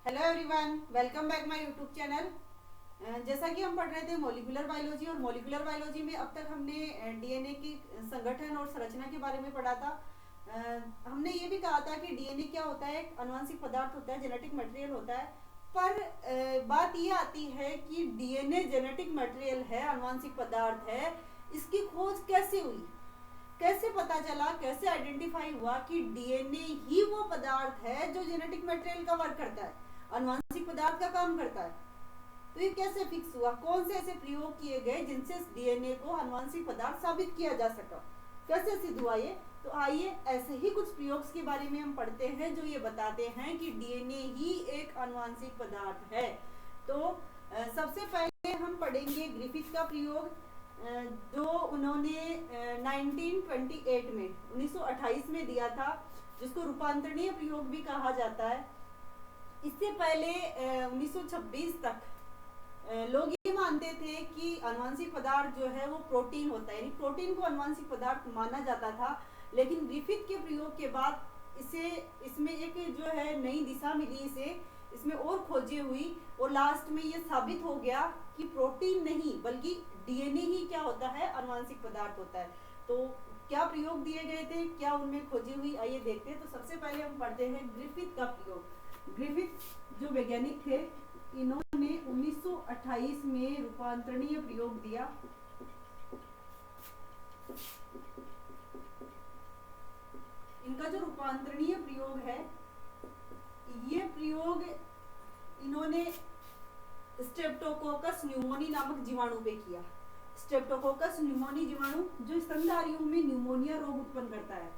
Hello everyone, welcome back my YouTube channel. जैसा कि हम पढ़ रहे थे मॉलिक्यूलर बायोलॉजी, और मॉलिक्यूलर बायोलॉजी में अब तक हमने डीएनए की संगठन और संरचना के बारे में पढ़ा था। हमने ये भी कहा था कि डीएनए क्या होता है, एक आनुवंशिक पदार्थ होता है, जेनेटिक मटेरियल होता है। पर बात ये आती है कि डीएनए जेनेटिक मटेरियल है, आनुवंशिक पदार्थ है, इसकी खोज कैसे हुई, कैसे पता चला, कैसे आइडेंटिफाई हुआ कि डीएनए ही वो पदार्थ है जो जेनेटिक मटेरियल का वर्क करता है, आनुवंशिक पदार्थ का काम करता है। तो ये कैसे फिक्स हुआ, कौन से ऐसे प्रयोग किए गए जिनसे डीएनए को आनुवंशिक पदार्थ साबित किया जा सका, कैसे सिद्ध हुआ ये। तो आइए ऐसे ही कुछ प्रयोग के बारे में हम पढ़ते हैं जो ये बताते हैं कि डीएनए ही एक आनुवंशिक पदार्थ है। तो सबसे पहले हम पढ़ेंगे ग्रिफिथ का प्रयोग, जो उन्होंने 1928 में 1928 में दिया था, जिसको रूपांतरणीय प्रयोग भी कहा जाता है। इससे पहले 1926 तक लोग ये मानते थे कि आनुवंशिक पदार्थ जो है वो प्रोटीन होता है, यानी प्रोटीन को आनुवंशिक पदार्थ माना जाता था। लेकिन ग्रिफिथ के प्रयोग के बाद इसमें एक जो है नई दिशा मिली, इसमें और खोजें हुई, और लास्ट में ये साबित हो गया कि प्रोटीन नहीं बल्कि डीएनए ही क्या होता है, आनुवंशिक पदार्थ होता है। तो क्या प्रयोग दिए गए थे, क्या उनमें खोजी हुई, आइए देखते हैं। तो सबसे पहले हम पढ़ते हैं ग्रिफिथ का प्रयोग। ग्रिफिथ जो वैज्ञानिक थे, इन्होंने 1928 में रूपांतरणीय प्रयोग दिया। इनका जो रूपांतरणीय प्रयोग है, ये प्रयोग इन्होंने स्ट्रेप्टोकोकस न्यूमोनी नामक जीवाणु पे किया। स्ट्रेप्टोकोकस न्यूमोनी जीवाणु जो स्तनधारियों में न्यूमोनिया रोग उत्पन्न करता है।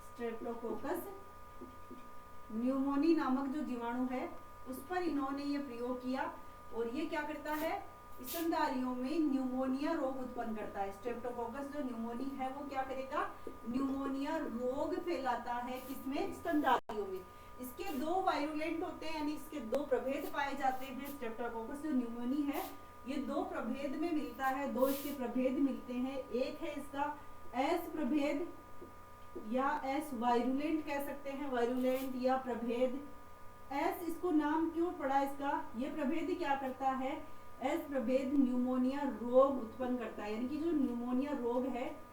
स्ट्रेप्टोकोकस न्यूमोनी नामक जो जीवाणु है, उस पर इन्होंने ये प्रयोग किया, और ये क्या करता है, स्तनधारियों में न्यूमोनिया रोग उत्पन्न करता है। स्ट्रेप्टोकोकस जो न्यूमोनी है वो क्या करेगा, न्यूमोनिया रोग फैलाता है, किसमें, स्तनधारियों में। इसके दो वायरुलेंट होते हैं, यानी इसके दो प्रभेद पाए जाते हैं। स्ट्रेप्टोकोकस जो न्यूमोनी है, ये दो प्रभेद में मिलता है, दो इसके प्रभेद मिलते हैं। एक है इसका एस प्रभेद या एस वायरुलेंट कह सकते हैं, वायरुलेंट या प्रभेद। एस इसको नाम क्यों पड़ा इसका, ये प्रभेद क्या करता है, एस प्रभेद न्यूमोनिया रोग उत्पन्न करता है, यानी कि जो न्यूमोनिया रोग है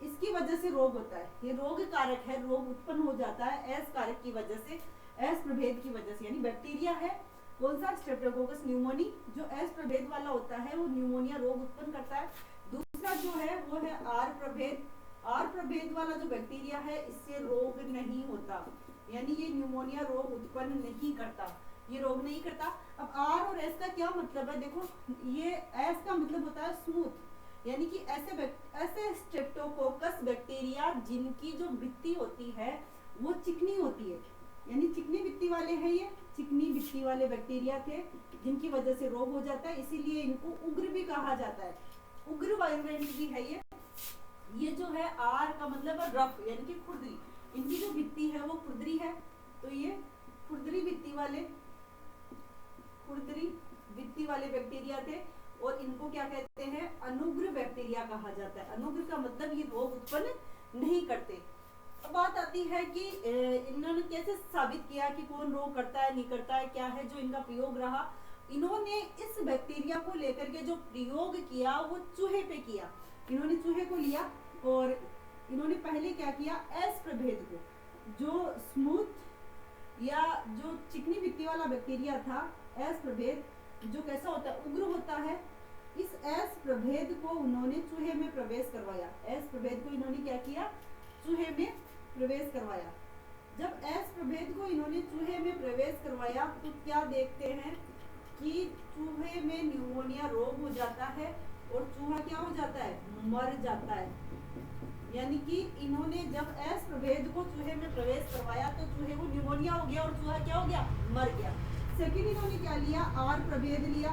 इसकी वजह से रोग होता है, ये रोग कारक है, रोग उत्पन्न हो जाता है एस कारक की वजह से, एस प्रभेद की वजह से। यानी बैक्टीरिया है कौन सा, स्ट्रेप्टोकोकस न्यूमोनी, जो एस प्रभेद वाला होता है वो न्यूमोनिया रोग उत्पन्न करता है। दूसरा जो है वो है आर प्रभेद। आर प्रभेद वाला जो बैक्टीरिया है, इससे रोग नहीं होता, यानी ये न्यूमोनिया रोग उत्पन्न नहीं करता, ये रोग नहीं करता। अब आर और एस का क्या मतलब है, देखो, ये एस का मतलब होता है स्मूथ, यानी कि ऐसे स्ट्रेप्टोकोकस बैक्टीरिया जिनकी जो भित्ति होती है वो चिकनी होती है, यानी चिकनी भित्ति वाले हैं, ये चिकनी भित्ति वाले बैक्टीरिया थे जिनकी वजह से रोग हो जाता है, इसीलिए इनको उग्र भी कहा जाता है, उग्र वायरुलेंट भी है ये जो है आर का मतलब है रफ, यानी कि खुरदरी, इनकी जो भित्ति है वो खुरदरी है, तो ये खुरदरी भित्ति वाले बैक्टीरिया थे, और इनको क्या कहते हैं, अनुग्र बैक्टीरिया कहा जाता है। अनुग्र का मतलब ये रोग उत्पन्न नहीं करते। अब बात आती है कि इन्होंने कैसे साबित किया कि कौन रोग करता है, नहीं करता है, क्या है जो इनका प्रयोग रहा। इन्होंने इस बैक्टीरिया को लेकर के जो प्रयोग किया वो चूहे पे किया। इन्होंने चूहे को लिया और इन्होंने पहले क्या किया, एस प्रभेद को, जो स्मूथ या जो चिकनी भित्ति वाला बैक्टीरिया था, एस प्रभेद जो कैसा होता है, उग्र होता है, इस एस प्रभेद को उन्होंने चूहे में प्रवेश करवाया। एस प्रभेद को इन्होंने क्या किया, चूहे में प्रवेश करवाया। जब एस प्रभेद को इन्होंने चूहे में प्रवेश करवाया तो क्या देखते हैं कि चूहे में न्यूमोनिया रोग हो जाता है, और चूहा क्या हो जाता है, मर जाता है। यानी कि इन्होंने जब एस प्रभेद को चूहे में प्रवेश करवाया तो चूहे को न्यूमोनिया हो गया और चूहा क्या हो गया, मर गया। सेकंड इन्होंने क्या लिया, आर प्रभेद लिया,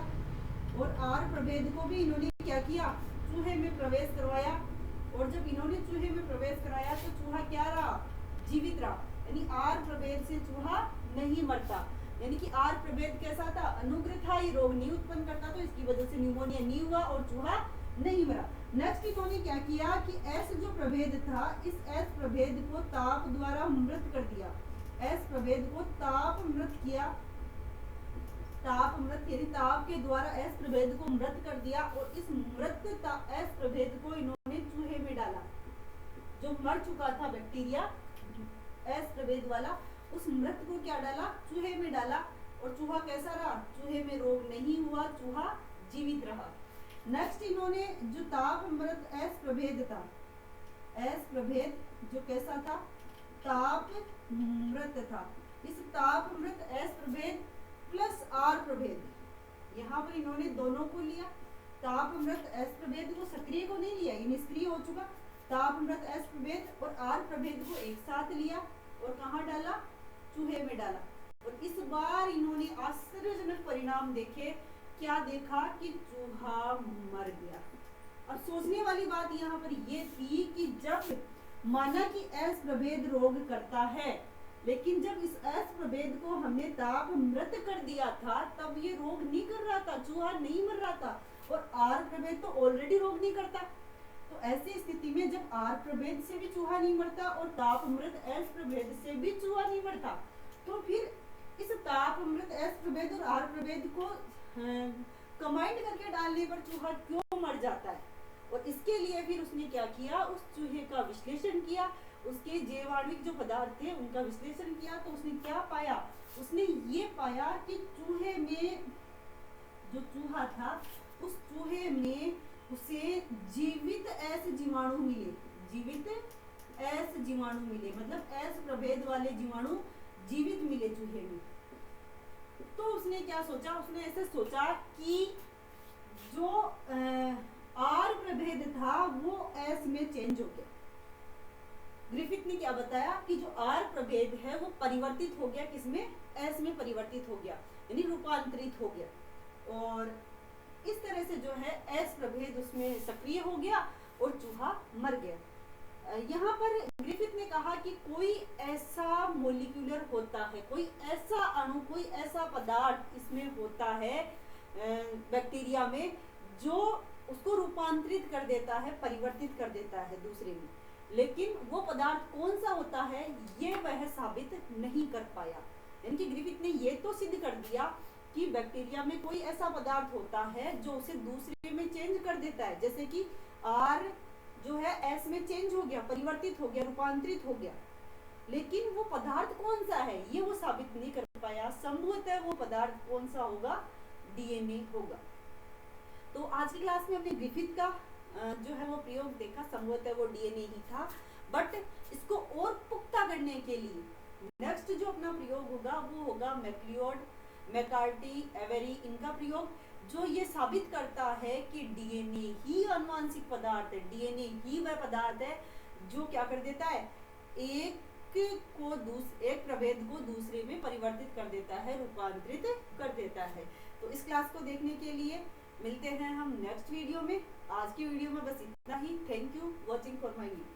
और आर प्रभेद को भी इन्होंने क्या किया, चूहे में प्रवेश करवाया, और जब इन्होंने चूहे में प्रवेश कराया तो चूहा क्या रहा, जीवित रहा। यानी आर प्रभेद से चूहा नहीं मरता, यानी कि आर प्रभेद कैसा था, अनुग्र था, ये रोग नहीं उत्पन्न करता, तो इसकी वजह से न्यूमोनिया नहीं हुआ और चूहा नहीं मरा। नेक्स्ट इन्होंने क्या किया कि एस जो प्रभेद था, इस एस प्रभेद को ताप द्वारा मृत कर दिया। एस प्रभेद को ताप मृत किया, ताप मृत यानी ताप के द्वारा एस प्रभेद को मृत कर दिया। और इस मृत एस प्रभेद को इन्होंने चूहे में डाला, जो मर चुका था बैक्टीरिया एस प्रभेद वाला, उस मृत को क्या डाला, चूहे में डाला। और चूहा कैसा रहा, चूहे में रोग नहीं हुआ, चूहा जीवित रहा। नेक्स्ट इन्होंने जो ताप मृत एस प्रभेद था, एस प्रभेद जो कैसा था, ताप मृत था, इस ताप मृत एस प्रभेद प्लस आर प्रभेद, यहाँ पर इन्होंने दोनों को लिया। ताप मृत एस प्रभेद को सक्रिय को नहीं लिया, ये निष्क्रिय हो चुका। ताप मृत एस प्रभेद और आर प्रभेद को एक साथ लिया और कहाँ डाला, चूहे में डाला। और इस बार इन्होंने आश्चर्यजनक परिणाम देखे। क्या देखा कि चूहा मर गया। अब सोचने वाली बात यहाँ पर ये थी कि जब माना कि एस प्रभेद रोग करता है, लेकिन जब इस एस प्रभेद को हमने ताप मृत कर दिया था, तब ये रोग नहीं कर रहा था, चूहा नहीं मर रहा था। और आर प्रभेद तो ऑलरेडी रोग नहीं करता। तो ऐसी स्थिति में जब आर प्रभेद से भी चूहा नहीं मरता और ताप मृत एस प्रभेद से भी चूहा नहीं मरता, तो फिर इस ताप मृत एस प्रभेद और आर प्रभेद को कंबाइंड करके डालने पर चूहा क्यों मर जाता है। और इसके लिए फिर उसने क्या किया, उस चूहे का विश्लेषण किया, उसके जैवाणविक जो पदार्थ थे उनका विश्लेषण किया। तो उसने क्या पाया, उसने ये पाया कि चूहे में जो चूहा था, उस चूहे में उसे जीवित एस जीवाणु मिले, जीवित एस जीवाणु मिले, मतलब एस प्रभेद वाले जीवाणु जीवित मिले चूहे में। तो उसने क्या सोचा, उसने ऐसे सोचा कि जो आर प्रभेद था वो एस में चेंज हो गया। ग्रिफिथ ने क्या बताया कि जो आर प्रभेद है वो परिवर्तित हो गया, किसमें, एस में परिवर्तित हो गया, यानी रूपांतरित हो गया। और इस तरह से जो है एस प्रभेद उसमें सक्रिय हो गया और चूहा मर गया। यहाँ पर ग्रिफिथ ने कहा कि कोई ऐसा मोलिक्यूलर होता है, कोई ऐसा अणु, कोई ऐसा पदार्थ इसमें होता है बैक्टीरिया में, जो उसको रूपांतरित कर देता है, परिवर्तित कर देता है दूसरे में। लेकिन वो पदार्थ कौन सा होता है ये वह साबित नहीं कर पाया। यानी कि ग्रिफिथ ने ये तो सिद्ध कर दिया कि बैक्टीरिया में कोई ऐसा पदार्थ होता है जो उसे दूसरे में चेंज कर देता है, जैसे कि आर जो है एस में चेंज हो गया, परिवर्तित हो गया, रूपांतरित हो गया। लेकिन वो पदार्थ कौन सा है ये वो साबित नहीं कर पाया। संभवतः वो पदार्थ कौन सा होगा, डीएनए होगा। तो आज की क्लास में हमने ग्रिफिथ का जो है वो प्रयोग देखा, संभवतः वो डीएनए ही था। बट इसको और पुख्ता करने के लिए नेक्स्ट जो अपना प्रयोग होगा वो होगा मैक्लियोड, मैकार्टी, एवेरी, इनका प्रयोग, जो ये साबित करता है कि डीएनए ही आनुवांशिक पदार्थ है, डीएनए ही वह पदार्थ है जो क्या कर देता है, एक प्रभेद को दूसरे में परिवर्तित कर देता है, रूपांतरित कर देता है। तो इस क्लास को देखने के लिए मिलते हैं हम नेक्स्ट वीडियो में। आज की वीडियो में बस इतना ही। Thank you watching for my video.